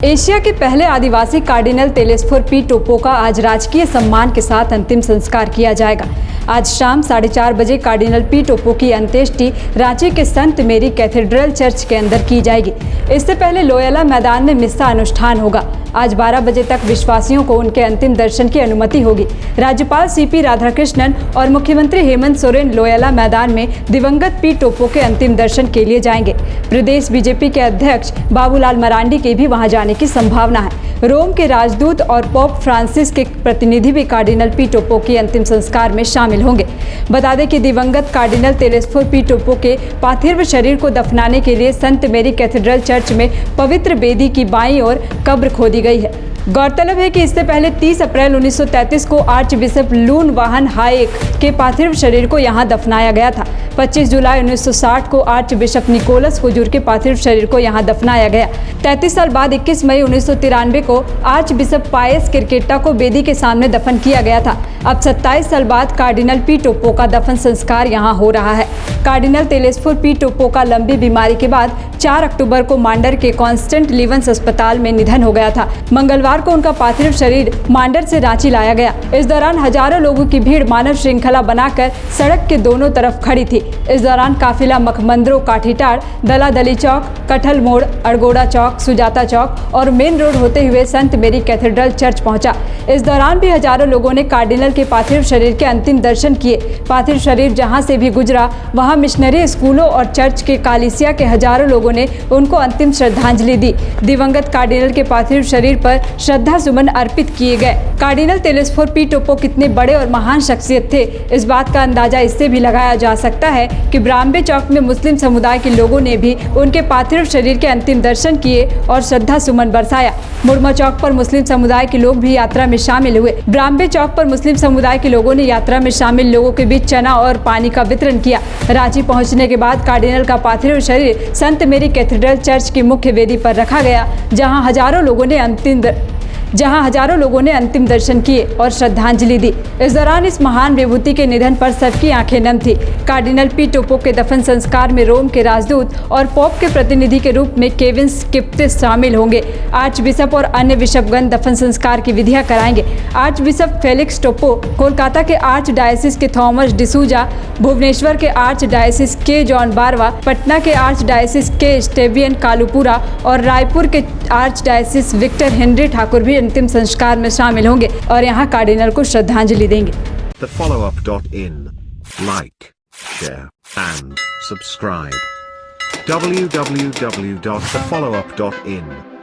Asia के पहले आदिवासी cardinal Telesphore P टोपो का आज राजकीय सम्मान के साथ अंतिम संस्कार किया जाएगा। आज शाम 4:30 बजे कार्डिनल पी टोपो की अंत्येष्टि रांची के संत मेरी कैथेड्रल चर्च के अंदर की जाएगी। इससे पहले लोयला मैदान में मिस्सा अनुष्ठान होगा। आज 12 बजे तक विश्वासियों को उनके अंतिम दर्शन की अनुमति होगी। राज्यपाल सीपी राधाकृष्णन और मुख्यमंत्री हेमंत सोरेन लोयला मैदान में दिवंगत पी टोपो के अंतिम दर्शन के लिए जाएंगे। प्रदेश बीजेपी के अध्यक्ष बाबूलाल मरांडी के भी वहां जाने की संभावना है। रोम के राजदूत और पोप फ्रांसिस के प्रतिनिधि भी कार्डिनल पी टोपो के अंतिम संस्कार में शामिल होंगे। बता दें कि दिवंगत कार्डिनल तेलेस्फोर पी टोपो के पार्थिव शरीर को दफनाने के लिए संत मेरी कैथेड्रल चर्च में पवित्र बेदी की बाईं ओर कब्र खोदी गई है। गौरतलब है कि इससे पहले 30 अप्रैल 1933 को आर्च बिशप लून वाहन हायेक के पार्थिव शरीर को यहां दफनाया गया था। 25 जुलाई 1960 को आर्च बिशप निकोलस कुजूर के पार्थिव शरीर को यहां दफनाया गया। 33 साल बाद 21 मई 1993 को आर्च बिशप पायस किरकेट्टा को बेदी के सामने दफन किया गया था। अब 27 साल बाद कार्डिनल पी टोपो का दफन संस्कार यहां हो रहा है। कार्डिनल तेलेस्फोर पी टोपो का लंबी बीमारी के बाद 4 अक्टूबर को मांडर के कॉन्स्टेंट लिवंस अस्पताल में निधन हो गया था। मंगलवार को उनका पार्थिव शरीर मांडर से रांची लाया गया। इस दौरान हजारों लोगों की भीड़ मानव श्रृंखला बनाकर सड़क के दोनों तरफ खड़ी थी। इस दौरान काफिला मखमंदरो काठीटार, दलादली चौक, कटहल मोड़, अड़गोड़ा चौक, सुजाता चौक और मेन रोड होते हुए संत मेरी कैथेड्रल चर्च पहुंचा। इस दौरान भी हजारों लोगों ने कार्डिनल के पार्थिव शरीर के अंतिम दर्शन किए। पार्थिव शरीर जहां से भी गुजरा वहां मिशनरी स्कूलों और चर्च के कालीसिया के हजारों लोगों ने उनको अंतिम श्रद्धांजलि दी। दिवंगत कार्डिनल के पार्थिव शरीर पर श्रद्धा सुमन अर्पित किए गए। कार्डिनल तेलेस्फोर पी टोपो कितने बड़े और महान शख्सियत थे, इस बात का अंदाजा इससे भी लगाया जा सकता है कि ब्राम्बे चौक में मुस्लिम समुदाय के लोगों ने भी उनके पार्थिव शरीर के अंतिम दर्शन किए और श्रद्धा सुमन बरसाया। मुड़मा चौक पर मुस्लिम समुदाय के लोग भी यात्रा में शामिल हुए। ब्राम्बे चौक पर मुस्लिम समुदाय के लोगों ने यात्रा में शामिल लोगों के बीच चना और पानी का वितरण किया। रांची पहुंचने के बाद कार्डिनल का पार्थिव शरीर संत मेरी कैथेड्रल चर्च की मुख्य वेदी पर रखा गया, जहां हजारों लोगों ने अंतिम दर्शन किए और श्रद्धांजलि दी। इस दौरान इस महान विभूति के निधन पर सबकी आंखें नम थी। कार्डिनल पी टोपो के दफन संस्कार में रोम के राजदूत और पोप के प्रतिनिधि के रूप में केविन स्किप्टिस शामिल होंगे। आर्च बिशप और अन्य बिशपगण दफन संस्कार की विधियां कराएंगे। आर्च बिशप फेलिक्स टोपो कोलकाता के आर्च डायसिस के थॉमस डिसूजा, भुवनेश्वर के आर्च डायसिस के जॉन बारवा, पटना के आर्च डायसिस के स्टेवियन कालूपुरा और रायपुर के archdiocese Victor Henry Thakur भी अंतिम संस्कार में शामिल होंगे और यहां कार्डिनल को श्रद्धांजलि देंगे। TheFollowUp.in Like, share and subscribe. www.thefollowup.in